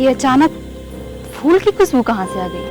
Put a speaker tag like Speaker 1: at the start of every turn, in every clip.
Speaker 1: ये अचानक फूल की खुशबू कहाँ से आ गई?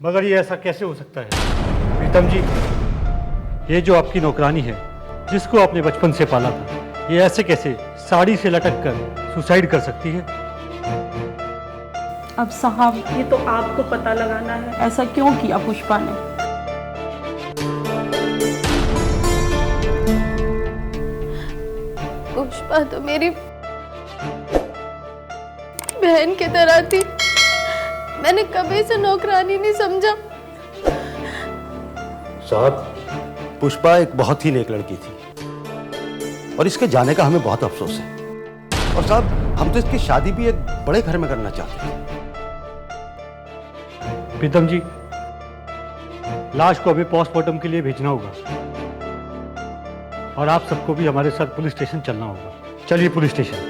Speaker 2: मगर ये ऐसा कैसे हो सकता है? प्रीतम जी, ये जो आपकी नौकरानी है, जिसको आपने बचपन से पाला था, ये ऐसे कैसे साड़ी से लटक कर सुसाइड कर सकती है?
Speaker 3: अब साहब, ये तो आपको पता लगाना है, ऐसा क्यों किया पुष्पा ने।
Speaker 4: पुष्पा तो मेरी बहन की तरह थी, मैंने कभी से नौकरानी नहीं समझा।
Speaker 5: साहब, पुष्पा एक बहुत ही नेक लड़की थी और इसके जाने का हमें बहुत अफसोस है। और साहब, हम तो इसकी शादी भी एक बड़े घर में करना चाहते हैं।
Speaker 2: प्रीतम जी, लाश को अभी पोस्टमार्टम के लिए भेजना होगा और आप सबको भी हमारे साथ पुलिस स्टेशन चलना होगा। चलिए पुलिस स्टेशन।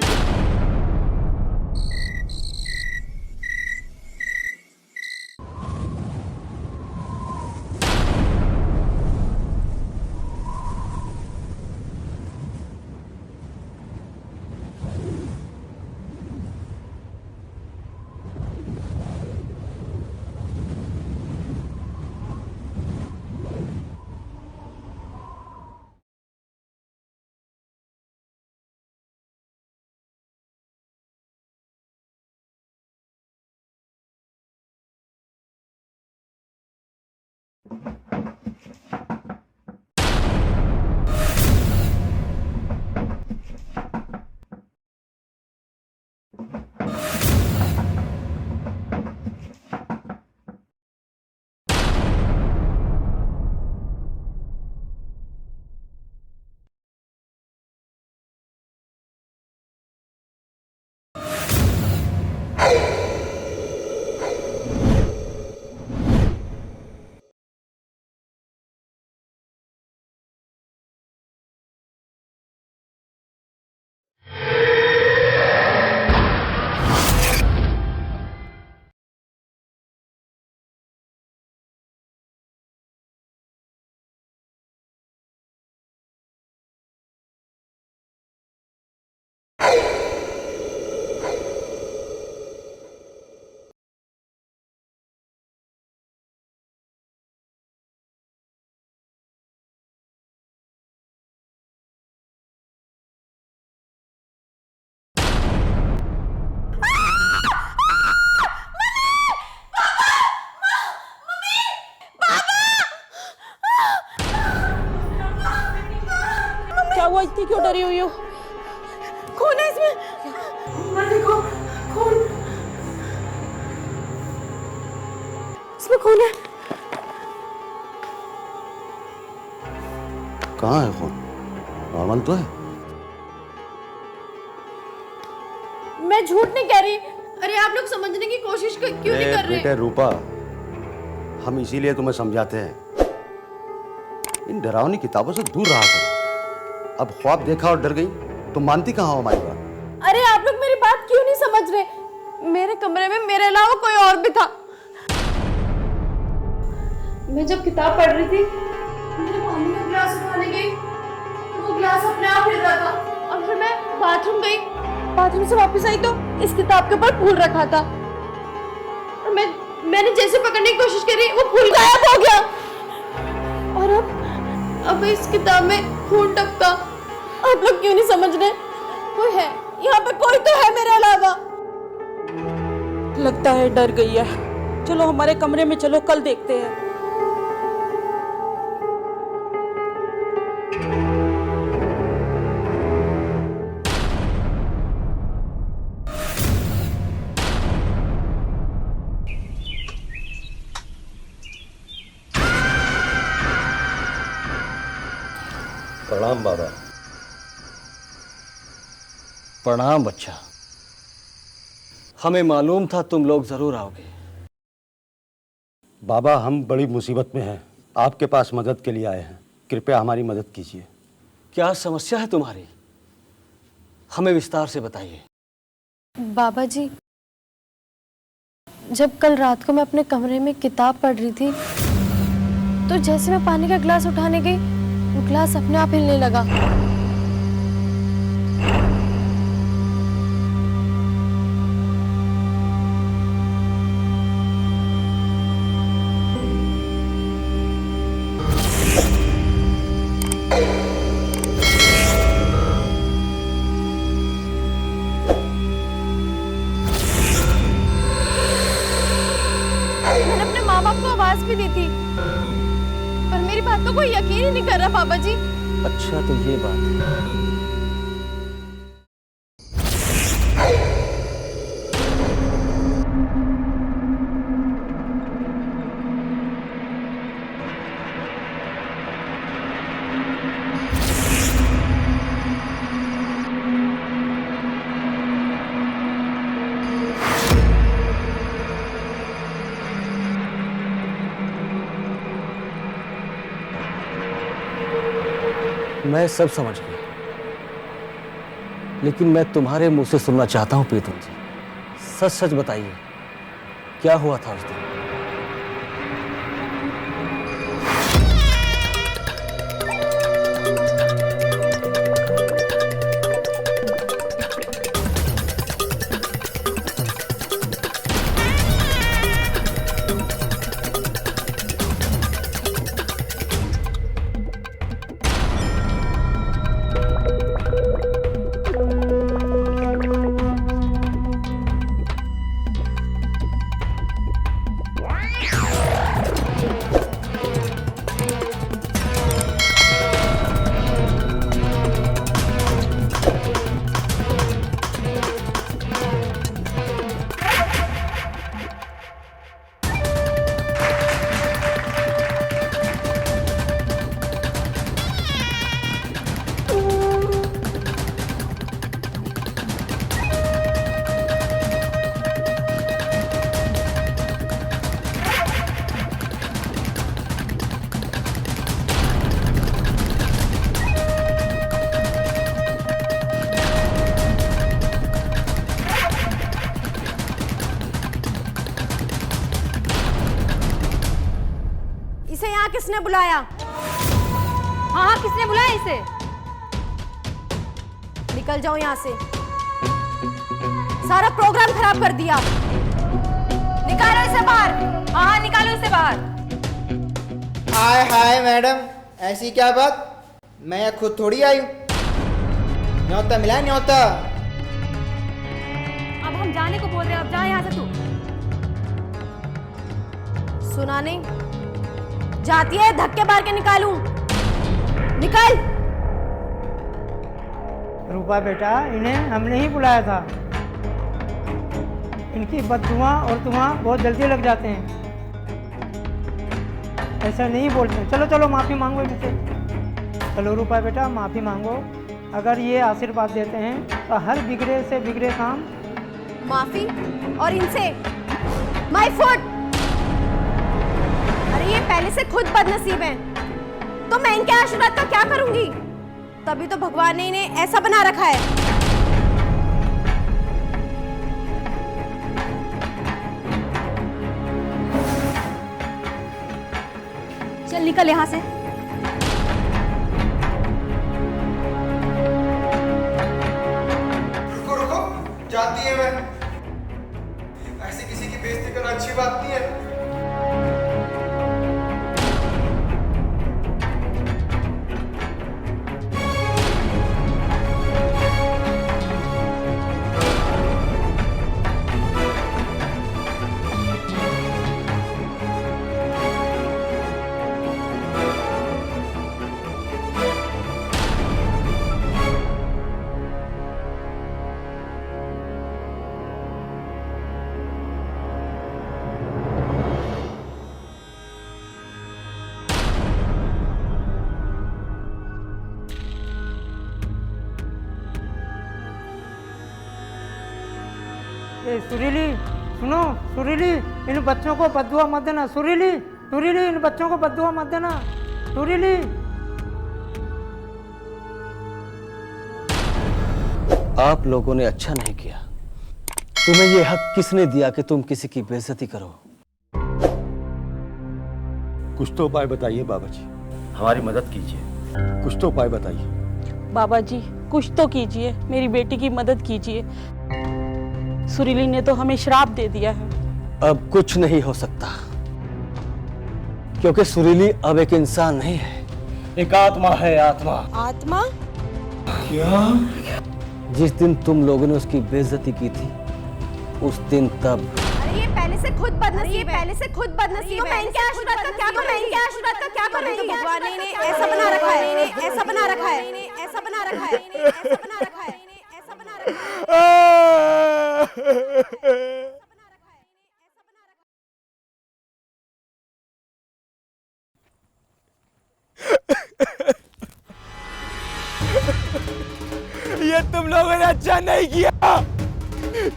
Speaker 3: हुआ? इतनी क्यों डरी हुई हो?
Speaker 4: खून है इसमें। मत देखो, खून, इसमें खून है।
Speaker 5: कहाँ है खून? नॉर्मल तो है।
Speaker 4: मैं झूठ नहीं कह रही। अरे आप लोग समझने की कोशिश क्यों नहीं कर रहे?
Speaker 5: बेटे रूपा, हम इसीलिए तुम्हें समझाते हैं, इन डरावनी किताबों से दूर रहा करो। अब ख्वाब देखा और डर गई तो मानती कहाँ हो हमारी बात?
Speaker 4: अरे आप लोग मेरी बात क्यों नहीं समझ रहे? मेरे कमरे में मेरे अलावा कोई और भी था। मैं जब किताब पढ़ रही थी, मैं पानी का गिलास उठाने गई, वो गिलास अपने आप हिल रहा था। और फिर मैं बाथरूम गई, बाथरूम से वापस आई तो इस किताब के ऊपर फूल रखा था। और मैंने जैसे पकड़ने की कोशिश करी, वो फूल गायब हो गया। और अब इस किताब में खून टपका। आप लोग क्यों नहीं समझ रहे? कोई है यहाँ पे, कोई तो है मेरे अलावा।
Speaker 3: लगता है डर गई है। चलो हमारे कमरे में चलो, कल देखते हैं।
Speaker 5: प्रणाम बाबा।
Speaker 6: प्रणाम बच्चा। हमें मालूम था तुम लोग जरूर आओगे।
Speaker 5: बाबा, हम बड़ी मुसीबत में हैं, आपके पास मदद के लिए आए हैं। कृपया हमारी मदद कीजिए।
Speaker 6: क्या समस्या है तुम्हारी? हमें विस्तार से बताइए।
Speaker 4: बाबा जी, जब कल रात को मैं अपने कमरे में किताब पढ़ रही थी, तो जैसे मैं पानी का गिलास उठाने गई, वो गिलास अपने आप हिलने लगा। मैंने अपने माँ बाप को आवाज भी दी थी, पर मेरी बात को कोई यकीन ही नहीं कर रहा बाबा जी।
Speaker 6: अच्छा तो ये बात है। मैं सब समझ गया, लेकिन मैं तुम्हारे मुंह से सुनना चाहता हूं प्रीतम जी। सच सच बताइए, क्या हुआ था उस दिन?
Speaker 4: इसे यहाँ किसने बुलाया?
Speaker 1: हाँ, किसने बुलाया इसे?
Speaker 4: निकल जाओ यहाँ से, सारा प्रोग्राम खराब कर दिया।
Speaker 1: निकालो इसे बाहर। हाँ, निकालो इसे बाहर।
Speaker 7: हाय हाय मैडम, ऐसी क्या बात? मैं खुद थोड़ी आई हूँ। न्योता मिला है, न्योता।
Speaker 1: अब हम जाने को बोल रहे हैं, अब जा यहाँ से तू।
Speaker 4: सुना नहीं? जाती है धक्के मार के निकालूं। निकल।
Speaker 8: रूपा बेटा, इन्हें हमने ही बुलाया था। इनकी बददुआ और दुआ बहुत जल्दी लग जाते हैं। ऐसा नहीं बोलते। चलो चलो माफ़ी मांगो इनसे। चलो रूपा बेटा, माफ़ी मांगो। अगर ये आशीर्वाद देते हैं तो हर बिगड़े से बिगड़े काम।
Speaker 1: माफी? और इनसे माय फुट। अरे ये पहले से खुद बदनसीब हैं, तो मैं इनके आशीर्वाद का क्या करूंगी? तभी तो भगवान ने इन्हें ऐसा बना रखा है। चल निकल यहाँ से।
Speaker 7: रुको रुको, जाती है मैं। ऐसे किसी की बेइज्जती करना अच्छी बात नहीं है।
Speaker 8: सुरीली सुनो, सुरीली इन बच्चों को बद्दुआ मत देना। सुरीली सुरीली इन बच्चों को बद्दुआ मत देना। सुरीली।
Speaker 6: आप लोगों ने अच्छा नहीं किया। तुम्हें ये हक किसने दिया कि तुम किसी की बेइज्जती करो?
Speaker 5: कुछ तो उपाय बताइए बाबा जी, हमारी मदद कीजिए। कुछ तो उपाय बताइए
Speaker 3: बाबा जी, कुछ तो कीजिए, मेरी बेटी की मदद कीजिए। सुरीली ने तो हमें श्राप दे दिया है।
Speaker 6: अब कुछ नहीं हो सकता, क्योंकि सुरीली अब एक इंसान नहीं है, एक आत्मा है। आत्मा।
Speaker 1: आत्मा?
Speaker 6: क्या? जिस दिन तुम लोगों ने उसकी बेइज्जती की थी, उस दिन तब।
Speaker 1: अरे ये पहले से खुद बदनसीब है। पहले से खुद बदनसीब है। तो मैं इनके आशीर्वाद का क्या करूं? मैं इनके आशीर्वाद का क्या करूं? तो भगवान ने इन्हें ऐसा बना रखा है। इन्हें ऐसा बना रखा है। इन्हें ऐसा बना रखा है। इन्हें ऐसा बना रखा है। इन्हें ऐसा बना रखा है।
Speaker 9: ये तुम लोगों ने अच्छा नहीं किया।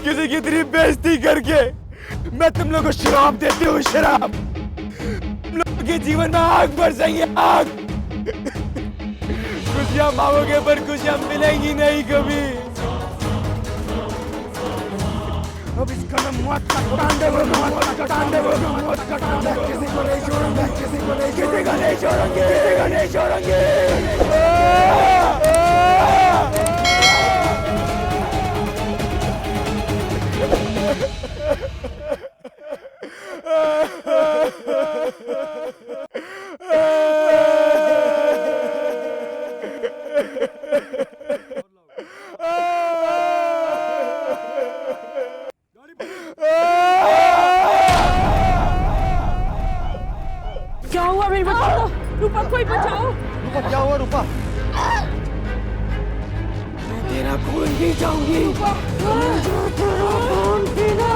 Speaker 9: किसी की इतनी बेइज्जती करके मैं तुम लोगों को श्राप देती हूँ, श्राप। तुम लोगों के जीवन में आग बरसेंगे, आग। खुशियां मांगोगे पर खुशियां मिलेंगी नहीं कभी। अब इसका मैं मौत का तांडव, मौत का तांडव, मौत का तांडव। किसी को नहीं छोड़ूंगा, किसी को नहीं छोड़ूंगा, किसी को नहीं छोड़ूंगे, किसी को नहीं छोड़ूंगे।
Speaker 3: क्या हुआ मेरी बच्ची को? रूपा, कोई बचाओ।
Speaker 5: रूपा, क्या हुआ रूपा?
Speaker 9: मैं तेरा खून पी जाऊंगी।
Speaker 3: तेरा खून पीना।